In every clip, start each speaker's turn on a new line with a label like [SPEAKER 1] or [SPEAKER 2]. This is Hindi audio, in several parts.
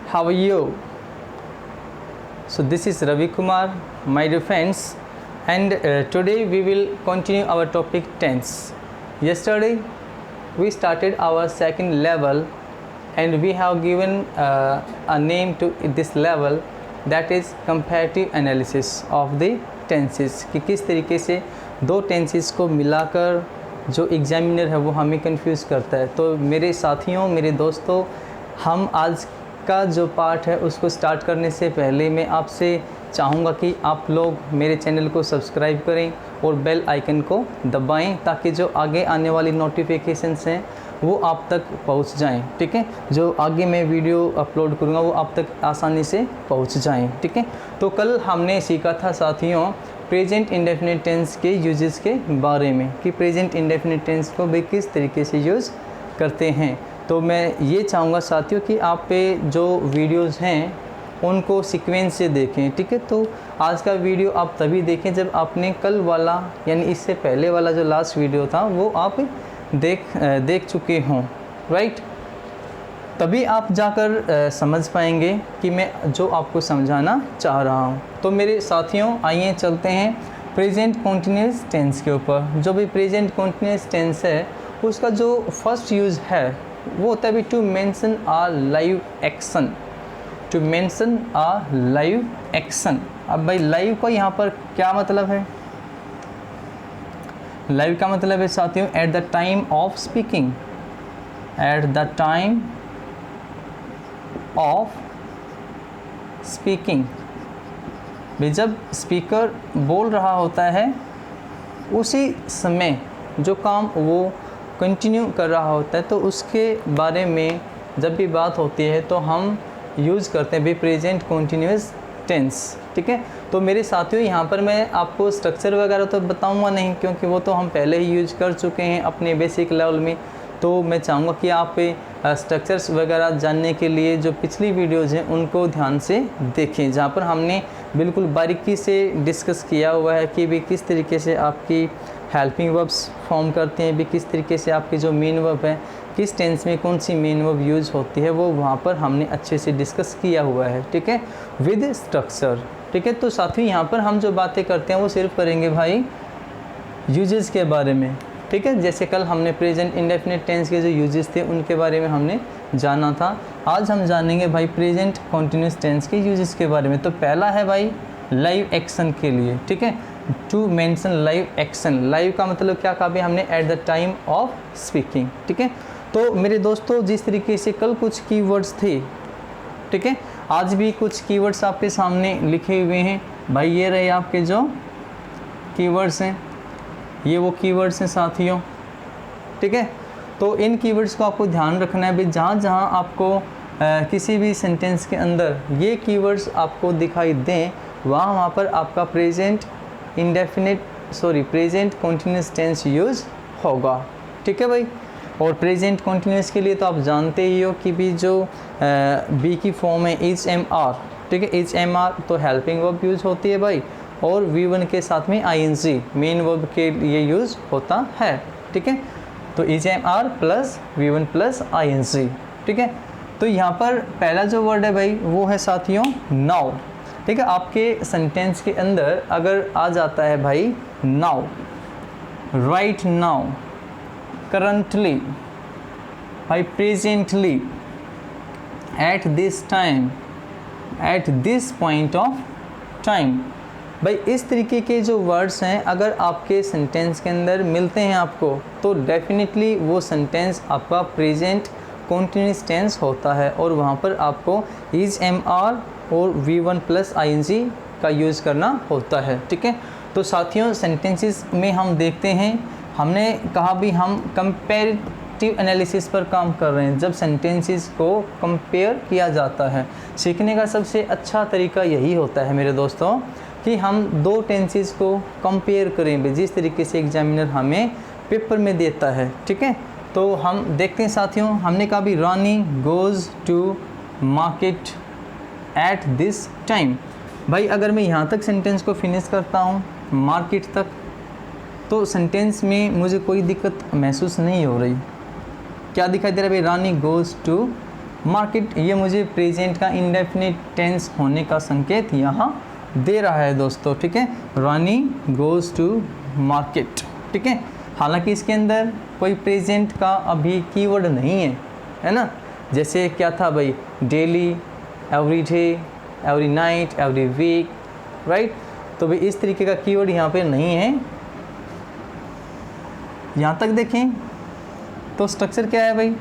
[SPEAKER 1] how are you? So this is Ravi Kumar, my dear friends, and today we will continue our topic tense. Yesterday we started our second level and we have given a name to this level, that is comparative analysis of the tenses, कि किस तरीके से दो tenses को मिलाकर जो एग्जामिनर है वो हमें कंफ्यूज करता है। तो मेरे साथियों, मेरे दोस्तों, हम आज का जो पार्ट है उसको स्टार्ट करने से पहले मैं आपसे चाहूँगा कि आप लोग मेरे चैनल को सब्सक्राइब करें और बेल आइकन को दबाएं ताकि जो आगे आने वाली नोटिफिकेशंस हैं वो आप तक पहुंच जाएं। ठीक है, जो आगे मैं वीडियो अपलोड करूँगा वो आप तक आसानी से पहुंच जाएं। ठीक है, तो कल हमने सीखा था साथियों प्रेजेंट इंडेफिनिट टेंस के यूजेस के बारे में कि प्रेजेंट इंडेफिनिट टेंस को भी किस तरीके से यूज़ करते हैं। तो मैं ये चाहूँगा साथियों कि आप पे जो वीडियोस हैं उनको सीक्वेंस से देखें। ठीक है, तो आज का वीडियो आप तभी देखें जब आपने कल वाला यानी इससे पहले वाला जो लास्ट वीडियो था वो आप देख चुके हों, राइट। तभी आप जाकर समझ पाएंगे कि मैं जो आपको समझाना चाह रहा हूँ। तो मेरे साथियों आइए चलते हैं प्रेजेंट कॉन्टिन्यूस टेंस के ऊपर। जो भी प्रेजेंट कॉन्टिन्यूस टेंस है उसका जो फर्स्ट यूज़ है वो होता है to mention a live action, to mention a live action. अब भाई लाइव का यहाँ पर क्या मतलब है? लाइव का मतलब है साथियों eight the time of speaking, eight the time of speaking. भाई जब स्पीकर बोल रहा होता है उसी समय जो काम वो कंटिन्यू कर रहा होता है तो उसके बारे में जब भी बात होती है तो हम यूज़ करते हैं भी प्रेजेंट कंटिन्यूअस टेंस। ठीक है, तो मेरे साथियों यहाँ पर मैं आपको स्ट्रक्चर वगैरह तो बताऊँगा नहीं क्योंकि वो तो हम पहले ही यूज कर चुके हैं अपने बेसिक लेवल में। तो मैं चाहूँगा कि आप स्ट्रक्चर्स वगैरह जानने के लिए जो पिछली वीडियोज़ हैं उनको ध्यान से देखें, जहाँ पर हमने बिल्कुल बारीकी से डिस्कस किया हुआ है कि भी किस तरीके से आपकी हेल्पिंग वर्ब्स फॉर्म करते हैं, भी किस तरीके से आपके जो मेन वर्ब है किस टेंस में कौन सी मेन वर्ब यूज़ होती है, वो वहाँ पर हमने अच्छे से डिस्कस किया हुआ है। ठीक है, विद स्ट्रक्चर। ठीक है, तो साथ ही यहाँ पर हम जो बातें करते हैं वो सिर्फ करेंगे भाई यूजेस के बारे में। ठीक है, जैसे कल हमने प्रेजेंट इंडेफिनिट टेंस के जो यूजेस थे उनके बारे में हमने जाना था, आज हम जानेंगे भाई प्रेजेंट कॉन्टिन्यूस टेंस के यूजेस के बारे में। तो पहला है भाई लाइव एक्शन के लिए। ठीक है, to mention live action. Live का मतलब क्या कहा भी हमने at the time of speaking. ठीक है, तो मेरे दोस्तों जिस तरीके से कल कुछ कीवर्ड्स थे, ठीक है, आज भी कुछ कीवर्ड्स आपके सामने लिखे हुए हैं भाई। ये रहे आपके जो कीवर्ड्स हैं, ये वो कीवर्ड्स हैं साथियों। ठीक है, तो इन कीवर्ड्स को आपको ध्यान रखना है भाई। जहाँ जहाँ आपको किसी भी सेंटेंस के अंदर ये कीवर्ड्स आपको दिखाई दें वहाँ पर आपका प्रेजेंट कंटिन्यूस टेंस यूज़ होगा। ठीक है भाई, और प्रेजेंट कंटिन्यूस के लिए तो आप जानते ही हो कि भी जो बी की फॉर्म है एच एम आर। ठीक है, एच एम आर तो हेल्पिंग वर्ब यूज़ होती है भाई, और V1 के साथ में ING मेन वर्ब के लिए यूज़ होता है। ठीक है, तो H M R plus V1 plus ING। ठीक है, तो यहाँ पर पहला जो वर्ड है भाई वो है साथियों नाउ। ठीक है, आपके सेंटेंस के अंदर अगर आ जाता है भाई नाउ, राइट नाउ, करंटली, भाई presently, eight this time, at this point of time, भाई इस तरीके के जो वर्ड्स हैं अगर आपके सेंटेंस के अंदर मिलते हैं आपको तो डेफिनेटली वो सेंटेंस आपका प्रेजेंट कंटिन्यूअस टेंस होता है और वहाँ पर आपको इज एम आर और V1 प्लस ING का यूज़ करना होता है। ठीक है, तो साथियों सेंटेंसेस में हम देखते हैं, हमने कहा भी हम कंपेरेटिव एनालिसिस पर काम कर रहे हैं। जब सेंटेंसेस को कंपेयर किया जाता है, सीखने का सबसे अच्छा तरीका यही होता है मेरे दोस्तों कि हम दो टेंसेस को कंपेयर करें जिस तरीके से एग्जामिनर हमें पेपर में देता है। ठीक है, तो हम देखते हैं साथियों, हमने कहा भी Rani goes to market at this time. भाई अगर मैं यहाँ तक सेंटेंस को फिनिश करता हूँ मार्केट तक तो सेंटेंस में मुझे कोई दिक्कत महसूस नहीं हो रही। क्या दिखाई दे रहा है भाई? रानी गोज़ टू मार्केट, ये मुझे प्रेजेंट का इंडेफिनिट टेंस होने का संकेत यहाँ दे रहा है दोस्तों, ठीक है। रानी गोज़ टू मार्केट, ठीक है। हालांकि इसके अंदर कोई प्रेजेंट का अभी कीवर्ड नहीं है ना। जैसे क्या था भाई, daily, every day, every night, every week, right. तो भाई इस तरीके का कीवर्ड यहाँ पे नहीं है। यहाँ तक देखें तो स्ट्रक्चर क्या है भाई,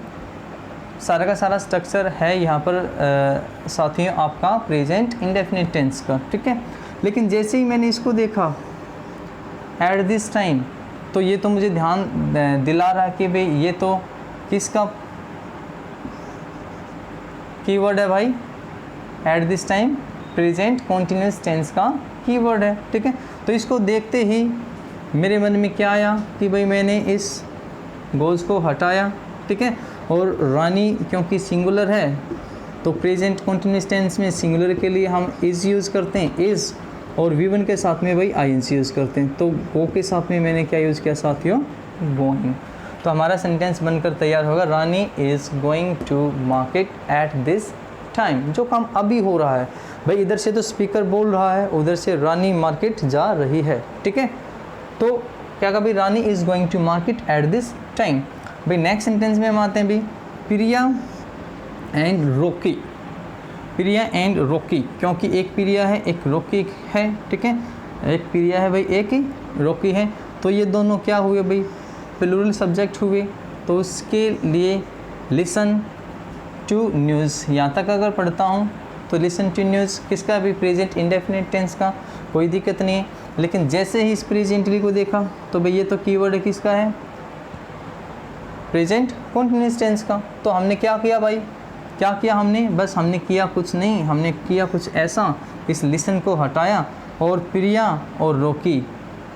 [SPEAKER 1] सारा का सारा स्ट्रक्चर है यहाँ पर साथियों आपका प्रेजेंट इंडेफिनिट टेंस का, ठीक है। लेकिन जैसे ही मैंने इसको देखा एट दिस टाइम, तो ये तो मुझे ध्यान दिला रहा कि भाई ये तो किसका कीवर्ड है भाई, at this time present continuous tense का कीवर्ड है, ठीक है। तो इसको देखते ही मेरे मन में क्या आया कि भाई मैंने इस गोज़ को हटाया, ठीक है। और रानी क्योंकि सिंगुलर है तो प्रेजेंट कॉन्टिन्यूस टेंस में सिंगुलर के लिए हम इज़ यूज़ करते हैं, इज़, और वी1 के साथ में भाई आईएनसी यूज़ करते हैं। तो गो के साथ में मैंने क्या यूज़ किया साथियों, गोइंग। तो हमारा सेंटेंस बनकर तैयार होगा, Rani is going to market at this time. जो काम अभी हो रहा है भाई, इधर से तो स्पीकर बोल रहा है, उधर से रानी मार्केट जा रही है, ठीक है। तो क्या कहा भाई, Rani is going to market at this time. भाई नेक्स्ट सेंटेंस में हम आते हैं भाई, प्रिया एंड रोकी। प्रिया एंड रोकी, क्योंकि एक प्रिया है एक रोकी है, ठीक है। एक प्रिया है भाई, एक ही रोकी है, तो ये दोनों क्या हुए भाई, प्लूरल सब्जेक्ट हुए। तो उसके लिए लिसन टू न्यूज़, यहाँ तक अगर पढ़ता हूँ तो लिसन टू न्यूज़ किसका भी प्रेजेंट इंडेफिनिट टेंस का, कोई दिक्कत नहीं है। लेकिन जैसे ही इस प्रेजेंटली को देखा तो भाई ये तो कीवर्ड है किसका है, प्रेजेंट कॉन्टिन्यूस टेंस का। तो हमने क्या किया भाई, क्या किया हमने, बस हमने किया कुछ नहीं, हमने किया कुछ ऐसा, इस लिसन को हटाया और प्रिया और रोकी,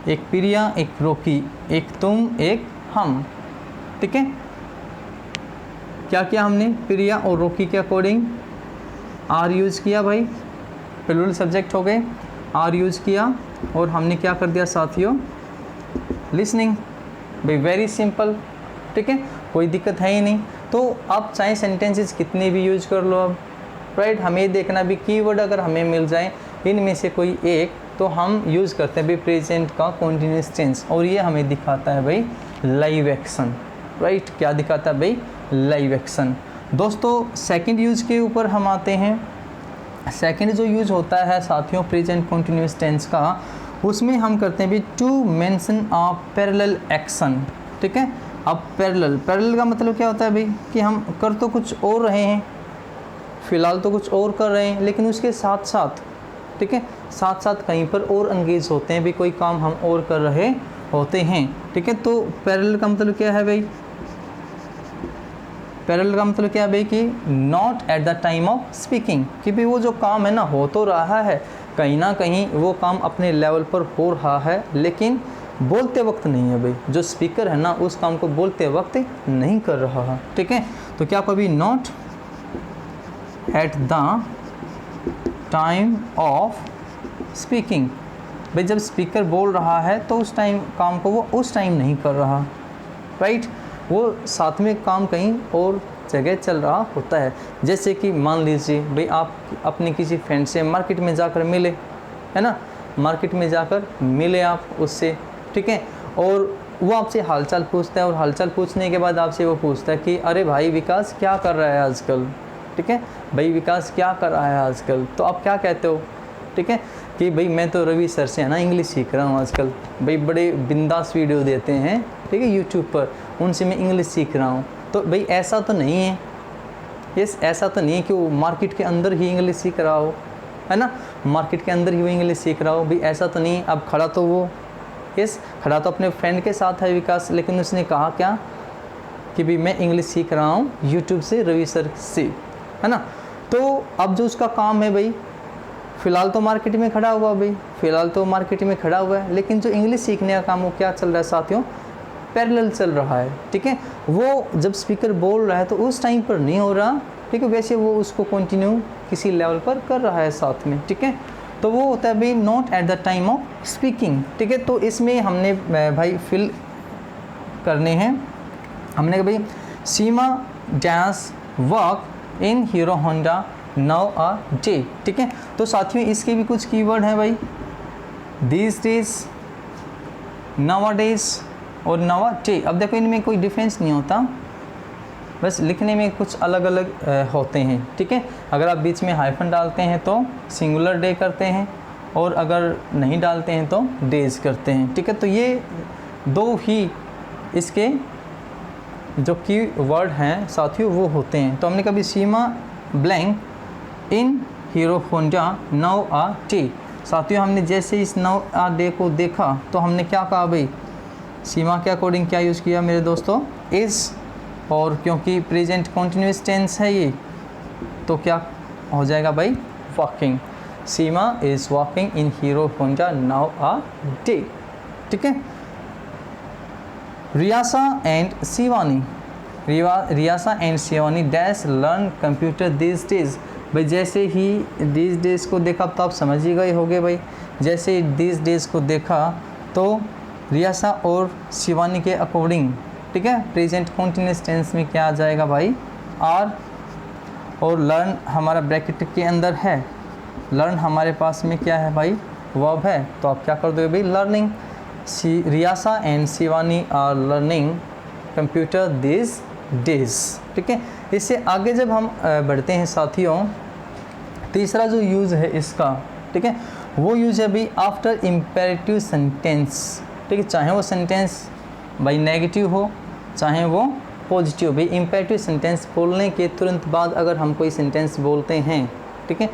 [SPEAKER 1] एक प्रिया एक रोकी, एक तुम एक हम, ठीक है। क्या किया हमने, प्रिया और रोकी के अकॉर्डिंग आर यूज़ किया भाई, प्लूरल सब्जेक्ट हो गए, आर यूज़ किया और हमने क्या कर दिया साथियों, लिसनिंग। भाई वेरी सिंपल, ठीक है, कोई दिक्कत है ही नहीं। तो अब चाहे सेंटेंसेस कितने भी यूज कर लो अब, राइट, हमें देखना भी कीवर्ड अगर हमें मिल जाए इनमें से कोई एक, तो हम यूज़ करते हैं भाई प्रेजेंट का कॉन्टिन्यूस टेंस, और ये हमें दिखाता है भाई लाइव एक्शन, राइट। क्या दिखाता है भाई, लाइव एक्शन। दोस्तों सेकंड यूज के ऊपर हम आते हैं। सेकंड जो यूज होता है साथियों प्रेजेंट कॉन्टिन्यूस टेंस का, उसमें हम करते हैं भाई to mention a parallel action, ठीक है। अब पैरेलल का मतलब क्या होता है भाई, कि हम कर तो कुछ और रहे हैं, फ़िलहाल तो कुछ और कर रहे हैं, लेकिन उसके साथ साथ, ठीक है, साथ साथ कहीं पर और एंगेज होते हैं भी, कोई काम हम और कर रहे होते हैं, ठीक है। तो पैरेलल का मतलब क्या है भाई, पैरेलल का मतलब क्या है भाई कि not at the time of speaking, कि भाई वो जो काम है ना हो तो रहा है, कहीं ना कहीं वो काम अपने लेवल पर हो रहा है, लेकिन बोलते वक्त नहीं है भाई, जो स्पीकर है ना उस काम को बोलते वक्त नहीं कर रहा है, ठीक है। तो क्या कभी not at the time of speaking, भाई जब स्पीकर बोल रहा है तो उस टाइम काम को वो उस टाइम नहीं कर रहा, राइट, वो साथ में काम कहीं और जगह चल रहा होता है। जैसे कि मान लीजिए भाई आप अपने किसी फ्रेंड से मार्केट में जाकर मिले, है ना, मार्केट में जाकर मिले आप उससे, ठीक है, और वो आपसे हालचाल पूछता है, और हालचाल पूछने के बाद आपसे वो पूछता है कि अरे भाई विकास क्या कर रहा है आजकल, ठीक है, भाई विकास क्या कर रहा है आजकल। तो आप क्या कहते हो, ठीक है, कि भाई मैं तो रवि सर से है ना इंग्लिश सीख रहा हूँ आजकल, भाई बड़े बिंदास वीडियो देते हैं, ठीक है, यूट्यूब पर, उनसे मैं इंग्लिश सीख रहा हूँ। तो भाई ऐसा तो नहीं है, यस, ऐसा तो नहीं है कि वो मार्केट के अंदर ही इंग्लिश सीख रहा हो, है ना, मार्केट के अंदर ही वो इंग्लिश सीख रहा हो, भाई ऐसा तो नहीं। अब खड़ा तो वो, यस, खड़ा तो अपने फ्रेंड के साथ है विकास, लेकिन उसने कहा क्या कि भाई मैं इंग्लिश सीख रहा हूँ यूट्यूब से, रवि सर से, है ना। तो अब जो उसका काम है भाई, फ़िलहाल तो मार्केट में खड़ा हुआ भाई, फ़िलहाल तो मार्केट में खड़ा हुआ है, लेकिन जो इंग्लिश सीखने का काम वो क्या चल रहा है साथियों, पैरेलल चल रहा है, ठीक है। वो जब स्पीकर बोल रहा है तो उस टाइम पर नहीं हो रहा, ठीक है, वैसे वो उसको कंटिन्यू किसी लेवल पर कर रहा है साथ में, ठीक है। तो वो होता है भाई not at the time of speaking, ठीक है। तो इसमें हमने भाई फिल करने हैं, हमने कहा भाई Seema dash work in Hero Honda now a day. ठीक है, तो साथियों इसके भी कुछ कीवर्ड हैं भाई, दीज डेज, नाउअडेज और नाउअडे। अब देखो इनमें कोई डिफरेंस नहीं होता, बस लिखने में कुछ अलग अलग होते हैं। ठीक है, अगर आप बीच में हाइफन डालते हैं तो सिंगुलर डे करते हैं, और अगर नहीं डालते हैं तो डेज करते हैं। ठीक है, तो ये दो ही इसके जो की वर्ड हैं साथियों वो होते हैं। तो हमने कभी Seema blank in Hero Honda now a day. साथियों हमने जैसे इस नाउ अ डे को देखा तो हमने क्या कहा भाई, सीमा के अकॉर्डिंग क्या यूज़ किया मेरे दोस्तों, इज़, और क्योंकि प्रेजेंट कॉन्टिन्यूस टेंस है ये तो क्या हो जाएगा भाई, walking. Seema is walking in Hero Honda now a day. ठीक है, Riyasa and Shivani, Riyasa and Shivani dash learn computer this days. भाई जैसे ही दिस डेज को देखा तो आप समझ ही गए होंगे भाई, जैसे ही दिस डेज को देखा तो रियासा और शिवानी के अकॉर्डिंग, ठीक है, प्रेजेंट कॉन्टिन्यूस टेंस में क्या आ जाएगा भाई, आर, और लर्न हमारा ब्रैकेट के अंदर है, लर्न हमारे पास में क्या है भाई, वर्ब है, तो आप क्या कर दोगे भाई, learning. Riyasa and Shivani are learning computer this days. ठीक है, इससे आगे जब हम बढ़ते हैं साथियों, तीसरा जो यूज़ है इसका, ठीक है, वो यूज़ है भाई आफ्टर इम्पेरेटिव सेंटेंस। ठीक है, चाहे वो सेंटेंस भाई नेगेटिव हो चाहे वो पॉजिटिव हो, भाई इम्पेरेटिव सेंटेंस बोलने के तुरंत बाद अगर हम कोई सेंटेंस बोलते हैं, ठीक है,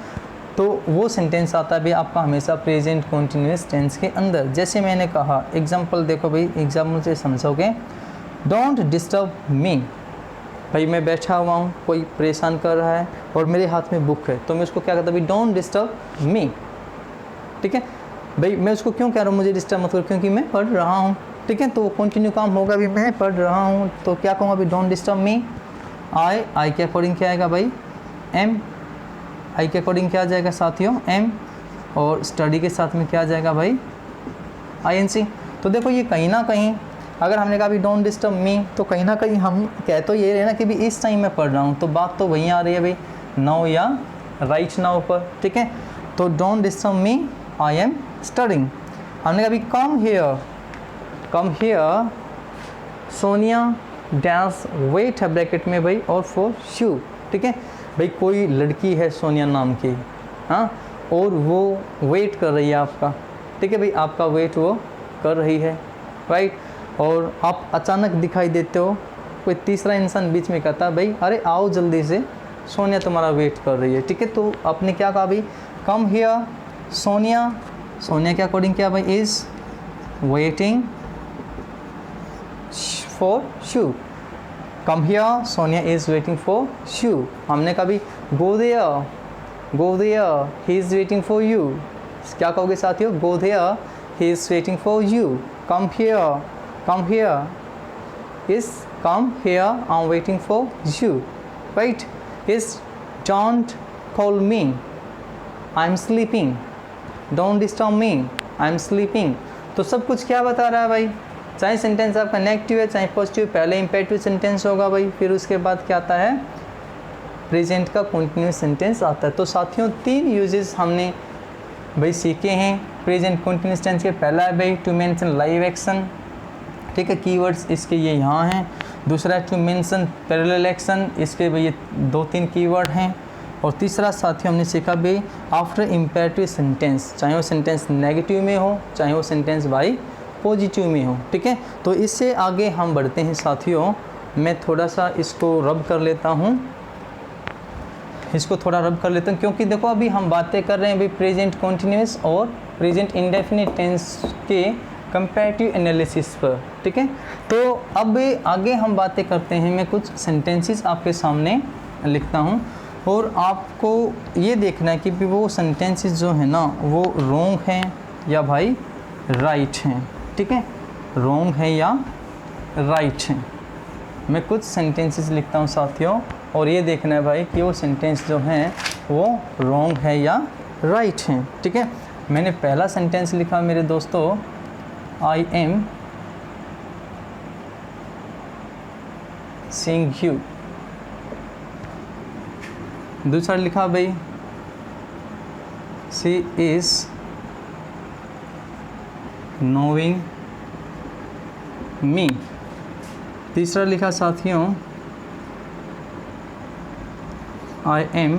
[SPEAKER 1] तो वो सेंटेंस आता है भाई आपका हमेशा प्रेजेंट कॉन्टिन्यूस टेंस के अंदर। जैसे मैंने कहा, एग्जांपल देखो भाई, एग्जाम्पल से समझोगे, डोंट डिस्टर्ब मी। भाई मैं बैठा हुआ हूँ, कोई परेशान कर रहा है और मेरे हाथ में बुक है, तो मैं उसको क्या कहता हूँ भाई, डोंट डिस्टर्ब मी। ठीक है, भाई मैं उसको क्यों कह रहा हूँ मुझे डिस्टर्ब मत करो, क्योंकि मैं पढ़ रहा हूँ। ठीक है, तो कंटिन्यू काम होगा भी, मैं पढ़ रहा हूँ, तो क्या कहूँगा भाई, डोंट डिस्टर्ब मी। आई के अकॉर्डिंग क्या आएगा भाई, एम। आई के अकॉर्डिंग क्या आ जाएगा साथियों, एम, और स्टडी के साथ में क्या आ जाएगा भाई, INC। तो देखो ये कहीं ना कहीं अगर हमने कहा भी डोंट डिस्टर्ब मी, तो कहीं ना कहीं हम कह तो ये रहे ना कि भी इस टाइम मैं पढ़ रहा हूँ, तो बात तो वहीं आ रही है भाई, नाउ या राइट नाउ पर। ठीक है, तो don't disturb me, I am studying. हमने कहा भी come here Sonia dash wait है ब्रैकेट में भाई, और फॉर शू। ठीक है, भाई कोई लड़की है सोनिया नाम की, हाँ, और वो वेट कर रही है आपका। ठीक है भाई, आपका वेट वो कर रही है, राइट, और आप अचानक दिखाई देते हो, कोई तीसरा इंसान बीच में कहता है भाई अरे आओ जल्दी से, सोनिया तुम्हारा वेट कर रही है। ठीक है, तो आपने क्या कहा भाई, कम हियर सोनिया, सोनिया के अकॉर्डिंग क्या भाई, is waiting for shoe. Come here Sonia is waiting for shoe. हमने कहा भी go there he is waiting for you. क्या कहोगे साथियों, go there he is waiting for you. Come here is come here I am waiting for you, right. Is don't call me, I am sleeping. Don't disturb me, I am sleeping. तो सब कुछ क्या बता रहा है भाई, चाहे सेंटेंस आपका नेगेटिव है चाहे पॉजिटिव, पहले इम्पेरेटिव सेंटेंस होगा भाई, फिर उसके बाद क्या आता है, प्रेजेंट का कंटिन्यूस सेंटेंस आता है। तो साथियों 3 यूजेस हमने भाई सीखे हैं प्रेजेंट कंटिन्यूस टेंस के। पहला है भाई टू मेंशन लाइव एक्शन, ठीक है, कीवर्ड्स इसके ये यहाँ हैं। दूसरा है टू मेंशन पैरेलल एक्शन, इसके भाई ये 2-3 कीवर्ड हैं। और तीसरा साथियों हमने सीखा भाई आफ्टर इम्पेरेटिव सेंटेंस, चाहे वो सेंटेंस नेगेटिव में हो चाहे वो सेंटेंस भाई पॉजिटिव में हो। ठीक है, तो इससे आगे हम बढ़ते हैं साथियों। मैं थोड़ा सा इसको रब कर लेता हूँ, क्योंकि देखो अभी हम बातें कर रहे हैं भाई प्रेजेंट कॉन्टिन्यूस और प्रेजेंट इंडेफिनिट टेंस के कंपैरेटिव एनालिसिस पर। ठीक है, तो अब आगे हम बातें करते हैं। मैं कुछ सेंटेंसेस आपके सामने लिखता हूँ और आपको ये देखना है कि वो सेंटेंसेस जो है ना वो रॉन्ग हैं या भाई राइट हैं। ठीक है, रॉन्ग है या राइट हैं। मैं कुछ सेंटेंसेस लिखता हूँ साथियों, और ये देखना है भाई कि वो सेंटेंस जो हैं वो रॉन्ग है या राइट हैं। ठीक है, मैंने पहला सेंटेंस लिखा मेरे दोस्तों, आई एम सीइंग यू। दूसरा लिखा भाई शी इज़ नोइंग मी। तीसरा लिखा साथियों I am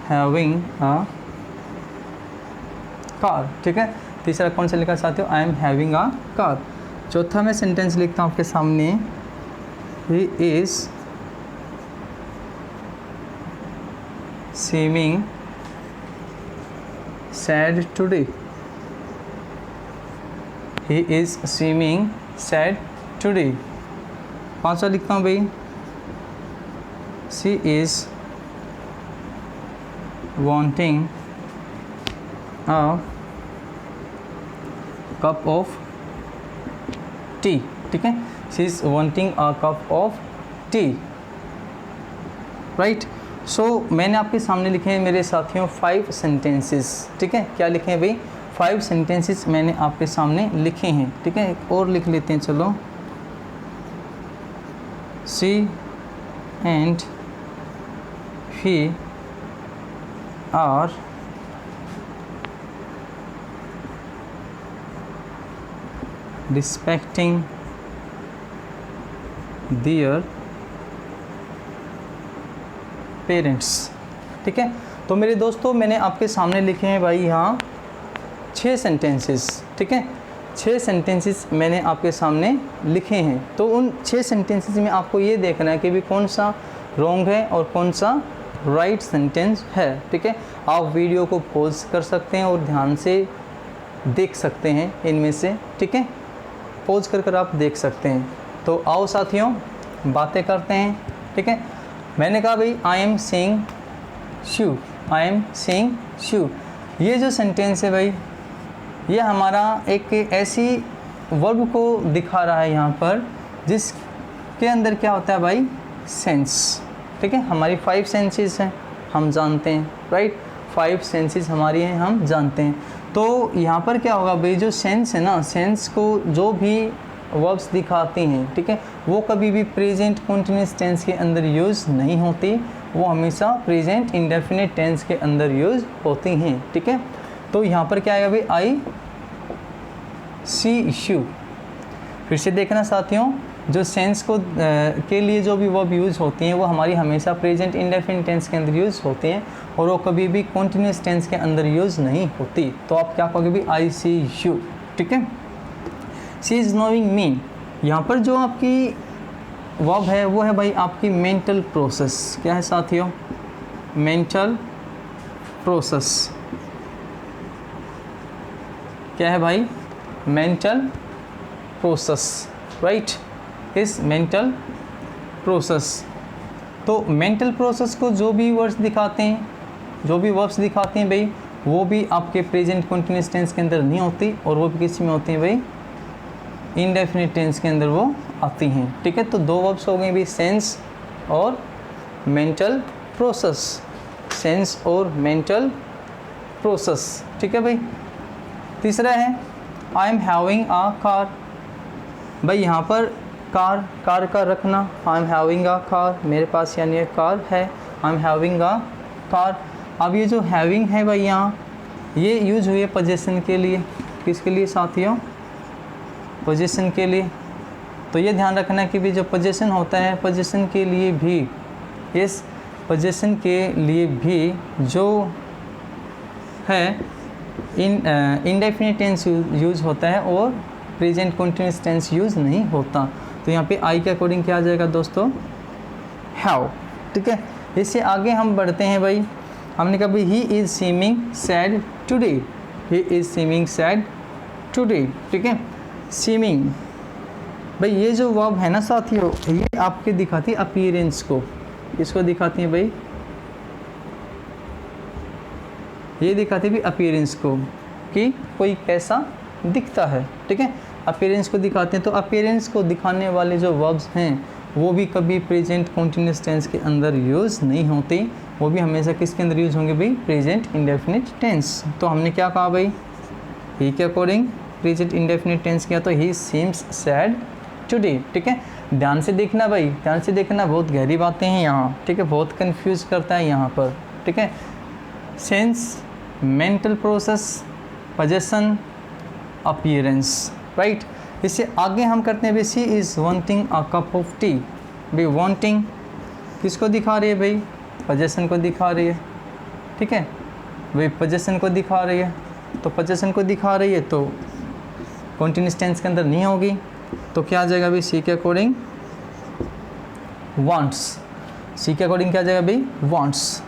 [SPEAKER 1] having a car. ठीक है, तीसरा कौन सा लिखा साथियों, I am having a car. चौथा मैं सेंटेंस लिखता हूँ आपके सामने, he is seeming sad today. He is seeming sad today. पांचवा लिखता हूँ भाई, she is wanting a cup of tea. ठीक है, she is wanting a cup of tea. Right. So मैंने आपके सामने लिखे हैं मेरे साथियों 5 सेंटेंसेस। ठीक है, क्या लिखे हैं भाई, 5 सेंटेंसेस मैंने आपके सामने लिखे हैं। ठीक है, एक और लिख लेते हैं, चलो। She and he are respecting their parents. ठीक है, तो मेरे दोस्तों मैंने आपके सामने लिखे हैं भाई यहाँ 6 सेंटेंसेस। ठीक है, 6 सेंटेंसेस मैंने आपके सामने लिखे हैं। तो उन 6 सेंटेंसेस में आपको ये देखना है कि भी कौन सा रॉन्ग है और कौन सा राइट सेंटेंस है। ठीक है, आप वीडियो को पॉज कर सकते हैं और ध्यान से देख सकते हैं इनमें से। ठीक है, पॉज कर आप देख सकते हैं। तो आओ साथियों बातें करते हैं। ठीक है, मैंने कहा भाई I am seeing shoe, I am seeing shoe. ये जो सेंटेंस है भाई, ये हमारा एक ऐसी वर्ब को दिखा रहा है यहाँ पर जिसके अंदर क्या होता है भाई, सेंस। ठीक है, हमारी 5 सेंसेस हैं, हम जानते हैं। राइट, 5 सेंसेस हमारी हैं, हम जानते हैं। तो यहाँ पर क्या होगा भाई, जो सेंस है ना, सेंस को जो भी वर्ब्स दिखाती हैं, ठीक है, वो कभी भी प्रेजेंट कंटीन्यूअस टेंस के अंदर यूज़ नहीं होती, वो हमेशा प्रेजेंट इंडेफिनिट टेंस के अंदर यूज़ होती हैं। ठीक है, तो यहाँ पर क्या आएगा भाई, आई सी शू। फिर से देखना साथियों, जो सेंस को के लिए जो भी वर्ब यूज़ होती हैं वो हमारी हमेशा प्रेजेंट इंडेफिनिट टेंस के अंदर यूज़ होती हैं और वो कभी भी कंटीन्यूअस टेंस के अंदर यूज़ नहीं होती। तो आप क्या कहोगे भाई, आई सी यू। ठीक है, शी इज़ नोइंग मी। यहाँ पर जो आपकी वर्ब है वो है भाई आपकी मेंटल प्रोसेस। क्या है साथियों, मेंटल प्रोसेस। क्या है भाई, मेंटल प्रोसेस। राइट, इस मेंटल प्रोसेस। तो मेंटल प्रोसेस को जो भी वर्ड्स दिखाते हैं, जो भी वर्ब्स दिखाते हैं भाई, वो भी आपके प्रेजेंट कंटीन्यूअस टेंस के अंदर नहीं होती और वो भी किस में होती हैं भाई, इंडेफिनिट टेंस के अंदर वो आती हैं। ठीक है, तो 2 वर्ब्स हो गए भाई, सेंस और मेंटल प्रोसेस। सेंस और मेंटल प्रोसेस। ठीक है भाई। तीसरा है आई एम हैविंग अ कार। भाई यहाँ पर कार का रखना, आई एम हैविंग अ कार, मेरे पास यानी एक कार है, आई एम हैविंग अ कार। अब ये जो हैविंग है भाई यहाँ, ये यूज हुई है पोजीशन के लिए। किसके लिए साथियों, पोजीशन के लिए। तो ये ध्यान रखना कि भी जो पोजीशन होता है, पोजीशन के लिए भी, इस पोजीशन के लिए भी जो है इंडेफिनिट टेंस यूज़ होता है और प्रेजेंट कंटीन्यूअस टेंस यूज़ नहीं होता। तो यहाँ पे आई के अकॉर्डिंग क्या आ जाएगा दोस्तों, हैव। ठीक है, इससे आगे हम बढ़ते हैं भाई। हमने कहा भाई he is seeming sad today, he is seeming sad today. ठीक है, सीमिंग भाई ये जो वर्ब है ना साथियों, ये आपके दिखाती है अपीयरेंस को। इसको दिखाती है भाई, ये दिखाती है भी अपीयरेंस को कि कोई कैसा दिखता है। ठीक है, अपीयरेंस को दिखाते हैं। तो अपीयरेंस को दिखाने वाले जो वर्ब्स हैं वो भी कभी प्रेजेंट कंटीन्यूअस टेंस के अंदर यूज़ नहीं होती, वो भी हमेशा किसके अंदर यूज़ होंगे भाई, प्रेजेंट इंडेफिनिट टेंस। तो हमने क्या कहा भाई, ही के अकॉर्डिंग प्रेजेंट इंडेफिनिट टेंस किया, तो ही सीम्स सैड टुडे। ठीक है, ध्यान से देखना भाई, ध्यान से देखना, बहुत गहरी बातें हैं यहाँ, ठीक है, बहुत कंफ्यूज करता है यहाँ पर, ठीक है। Sense, mental process, possession, appearance, right. इससे आगे हम करते हैं भाई, she is wanting a cup of tea. भाई वांटिंग किसको दिखा रही है भाई, पोजेसन को दिखा रही है, ठीक है भाई, पोजेसन को दिखा रही है, तो पोजेसन को दिखा रही है तो कंटीन्यूअस टेंस के अंदर नहीं होगी, तो क्या आ जाएगा भाई, सी के अकॉर्डिंग वांट्स, सी के अकॉर्डिंग क्या आ जाएगा भाई, wants.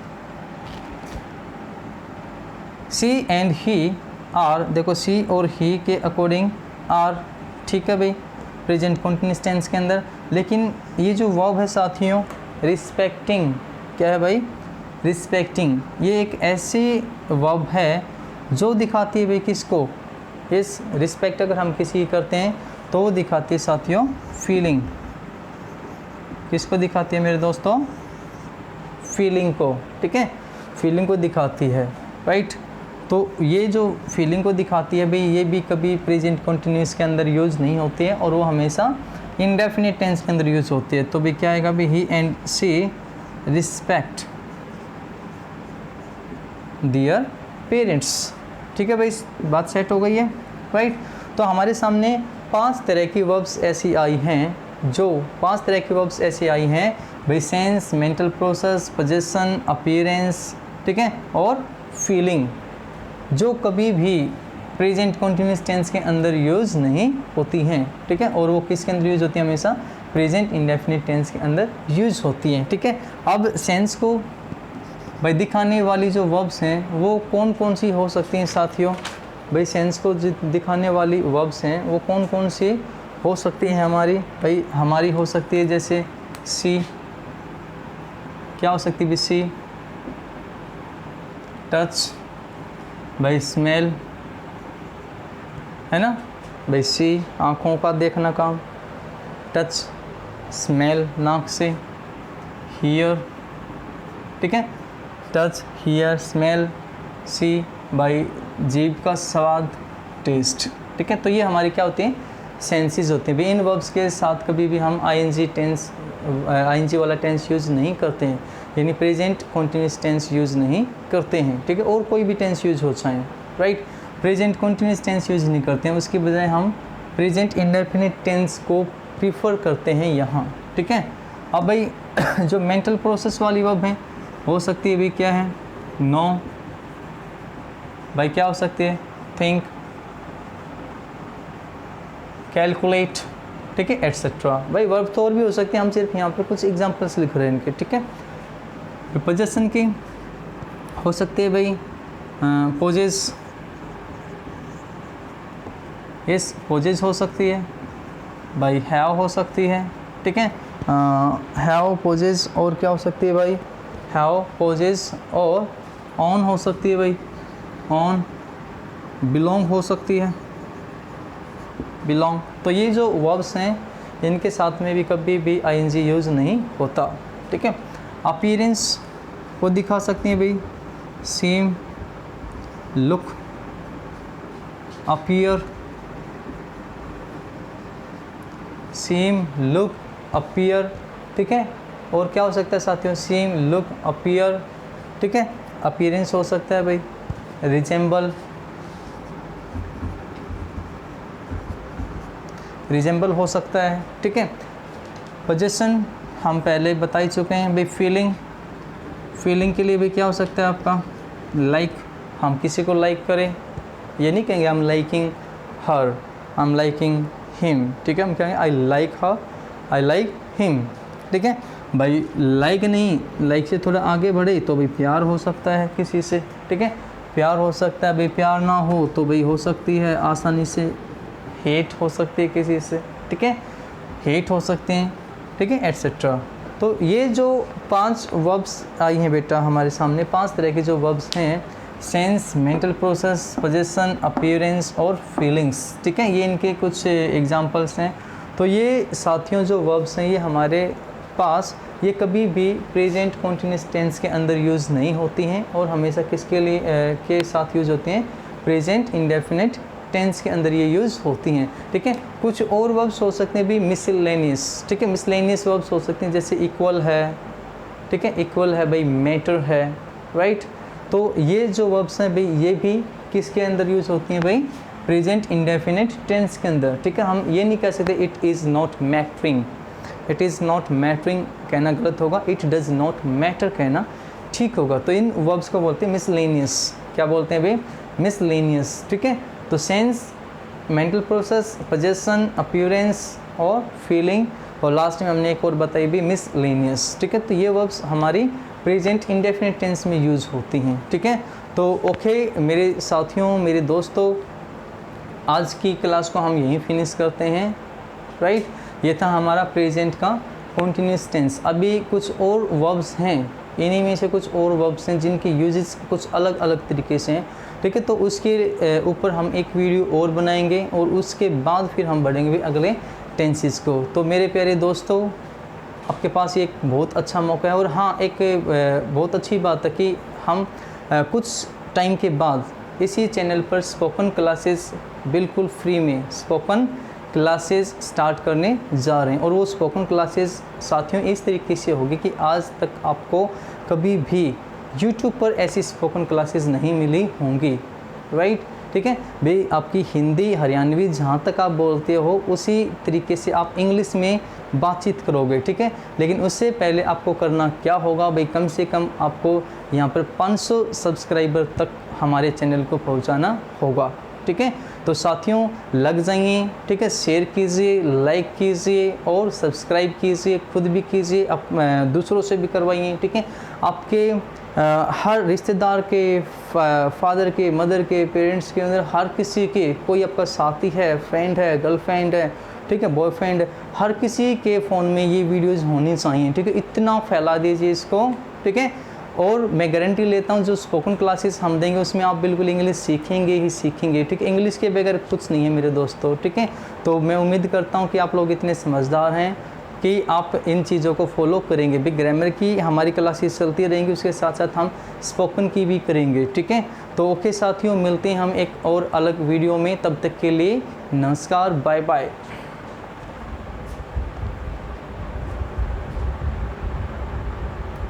[SPEAKER 1] She and he are, देखो सी और ही के अकॉर्डिंग आर, ठीक है भाई, प्रेजेंट कंटीन्यूअस टेंस के अंदर। लेकिन ये जो वर्ब है साथियों, रिस्पेक्टिंग, क्या है भाई, रिस्पेक्टिंग, ये एक ऐसी वर्ब है जो दिखाती है भाई किसको, इस रिस्पेक्ट अगर हम किसी की करते हैं तो वो दिखाती है साथियों फीलिंग, किसको दिखाती है मेरे दोस्तों, फीलिंग को, ठीक है, फीलिंग को दिखाती है, राइट। तो ये जो फीलिंग को दिखाती है भाई, ये भी कभी प्रेजेंट कंटिन्यूस के अंदर यूज़ नहीं होती है और वो हमेशा इंडेफिनिट टेंस के अंदर यूज़ होती है। तो भी क्या आएगा भाई, he and she respect their parents, ठीक है भाई, बात सेट हो गई है, राइट। तो हमारे सामने 5 तरह की वर्ब्स ऐसी आई हैं, जो 5 तरह की वर्ब्स ऐसी आई हैं भाई, sense, mental process, possession, appearance, ठीक है, और फीलिंग, जो कभी भी प्रेजेंट कंटिन्यूअस टेंस के अंदर यूज़ नहीं होती हैं, ठीक है, और वो किसके अंदर यूज़ होती है, हमेशा प्रेजेंट इंडेफिनिट टेंस के अंदर यूज़ होती हैं, ठीक है। अब सेंस को भाई दिखाने वाली जो वर्ब्स हैं वो कौन कौन सी हो सकती हैं साथियों, भाई सेंस को दिखाने वाली वर्ब्स हैं वो कौन कौन सी हो सकती हैं हमारी, भाई हमारी हो सकती है जैसे सी, क्या हो सकती है भाई, सी, टच, भाई स्मेल, है ना भाई, सी आँखों का देखना काम, टच, स्मेल नाक से, हियर, ठीक है, टच, हियर, स्मेल, सी भाई जीभ का स्वाद, टेस्ट, ठीक है। तो ये हमारी क्या होती हैं, सेंसेस होते हैं भाई। इन वर्ब्स के साथ कभी भी हम आईएनजी टेंस, आईएनजी वाला टेंस यूज़ नहीं करते हैं, यानी प्रेजेंट कंटिन्यूअस टेंस यूज़ नहीं करते हैं, ठीक है, और कोई भी टेंस यूज़ हो चाहे, right, present continuous tense use नहीं करते हैं, उसकी बजाय हम प्रेजेंट इंडेफिनिट टेंस को प्रीफर करते हैं यहाँ, ठीक है। अब भाई जो मेंटल प्रोसेस वाली वर्ब है हो सकती है भाई, क्या है, नो, भाई क्या हो सकती है, थिंक, कैलकुलेट, ठीक है, एट्सेट्रा। भाई वर्ब तो और भी हो सकती है, हम सिर्फ यहाँ पर कुछ एग्जांपल्स लिख रहे हैं इनके, ठीक है। पोजेसन की हो सकती है भाई, पोजेस, यस पोजेस हो सकती है भाई, हैव हो सकती है, ठीक है, हैव, पोजेस, और क्या हो सकती है भाई, हैव, पोजेस, और ऑन हो सकती है भाई, ऑन, बिलोंग हो सकती है, बिलोंग। तो ये जो वर्ब्स हैं इनके साथ में भी कभी भी आईएनजी यूज़ नहीं होता, ठीक है। अपीयरेंस को दिखा सकती हैं भाई, सीम, लुक, अपीयर, सीम, लुक, अपीयर, ठीक है, और क्या हो सकता है साथियों, सीम, लुक, अपीयर, ठीक है। अपीयरेंस हो सकता है भाई, रिजेंबल, रिजेंबल हो सकता है, ठीक है। पोजेसन हम पहले बता ही चुके हैं भाई, फीलिंग, फीलिंग के लिए भी क्या हो सकता है आपका, लाइक, हम किसी को लाइक करें, ये नहीं कहेंगे हम लाइकिंग हर, हम लाइकिंग हिम, ठीक है, हम कहेंगे I like her, I like him, ठीक है भाई। लाइक नहीं, लाइक से थोड़ा आगे बढ़े तो भाई प्यार हो सकता है किसी से, ठीक है, प्यार हो सकता है भाई, प्यार ना हो तो भाई हो सकती है आसानी से हेट हो सकती है किसी से, ठीक है, हेट हो सकते हैं, ठीक है, एट्सेट्रा। तो ये जो 5 वर्ब्स आई हैं बेटा हमारे सामने, 5 तरह के जो वर्ब्स हैं, sense, mental process, possession, appearance और फीलिंग्स, ठीक है, ये इनके कुछ एग्जांपल्स हैं। तो ये साथियों जो वर्ब्स हैं ये हमारे पास, ये कभी भी प्रेजेंट कंटिन्यूअस टेंस के अंदर यूज़ नहीं होती हैं और हमेशा किसके लिए के साथ यूज़ होती हैं, प्रेजेंट इंडेफिनिट टेंस के अंदर ये यूज़ होती हैं, ठीक है। कुछ और वर्ब्स हो सकते हैं भी मिसलेनियस, ठीक है, मिसलेनियस वर्ब्स हो सकते हैं जैसे इक्वल है, ठीक है, इक्वल है भाई, मैटर है, राइट। तो ये जो वर्ब्स हैं भाई ये भी किसके अंदर यूज़ होती हैं भाई, प्रेजेंट इंडेफिनिट टेंस के अंदर, ठीक है। हम ये नहीं कह सकते it is not mattering, it is not mattering कहना गलत होगा, इट डज़ नॉट मैटर कहना ठीक होगा। तो इन वर्ब्स को बोलते हैं मिसलेनियस, क्या बोलते हैं भाई, मिसलेनियस, ठीक है। तो sense, mental process, possession, appearance और फीलिंग, और लास्ट में हमने एक और बताई भी मिसलेनियस, ठीक है। तो ये वर्ब्स हमारी प्रेजेंट इंडेफिनिट टेंस में यूज़ होती हैं, ठीक है। तो ओके मेरे साथियों, मेरे दोस्तों, आज की क्लास को हम यहीं फिनिश करते हैं, राइट। ये था हमारा प्रेजेंट का कॉन्टीन्यूस टेंस। अभी कुछ और वर्ब्स हैं, इन्हीं में से कुछ और वर्ब्स हैं जिनके यूजेस कुछ अलग अलग तरीके से हैं, ठीक है। तो उसके ऊपर हम एक वीडियो और बनाएंगे और उसके बाद फिर हम बढ़ेंगे भी अगले टेंसेस को। तो मेरे प्यारे दोस्तों, आपके पास ये एक बहुत अच्छा मौका है। और हाँ, एक बहुत अच्छी बात है कि हम कुछ टाइम के बाद इसी चैनल पर स्पोकन क्लासेस बिल्कुल फ्री में स्पोकन क्लासेस स्टार्ट करने जा रहे हैं। और वो स्पोकन क्लासेस साथियों इस तरीके से होगी कि आज तक आपको कभी भी YouTube पर ऐसी स्पोकन क्लासेस नहीं मिली होंगी, राइट, ठीक है भाई। आपकी हिंदी हरियाणवी जहाँ तक आप बोलते हो उसी तरीके से आप इंग्लिश में बातचीत करोगे, ठीक है। लेकिन उससे पहले आपको करना क्या होगा भाई, कम से कम आपको यहाँ पर 500 सब्सक्राइबर तक हमारे चैनल को पहुँचाना होगा, ठीक है। तो साथियों लग जाइए, ठीक है, शेयर कीजिए, लाइक कीजिए और सब्सक्राइब कीजिए, खुद भी कीजिए, दूसरों से भी करवाइए, ठीक है। आपके हर रिश्तेदार के, फादर के, मदर के, पेरेंट्स के अंदर हर किसी के, कोई आपका साथी है, फ्रेंड है, गर्लफ्रेंड है, ठीक है, बॉयफ्रेंड, हर किसी के फ़ोन में ये वीडियोस होनी चाहिए, ठीक है। इतना फैला दीजिए इसको, ठीक है। और मैं गारंटी लेता हूँ जो स्पोकन क्लासेस हम देंगे उसमें आप बिल्कुल इंग्लिश सीखेंगे ही सीखेंगे, ठीक है। इंग्लिश के बगैर कुछ नहीं है मेरे दोस्तों, ठीक है। तो मैं उम्मीद करता हूँ कि आप लोग इतने समझदार हैं कि आप इन चीज़ों को फॉलो करेंगे भी। ग्रामर की हमारी क्लासेस चलती रहेंगी, उसके साथ साथ हम स्पोकन की भी करेंगे, ठीक है। तो ओके साथियों, मिलते हैं हम एक और अलग वीडियो में, तब तक के लिए नमस्कार, बाय बाय।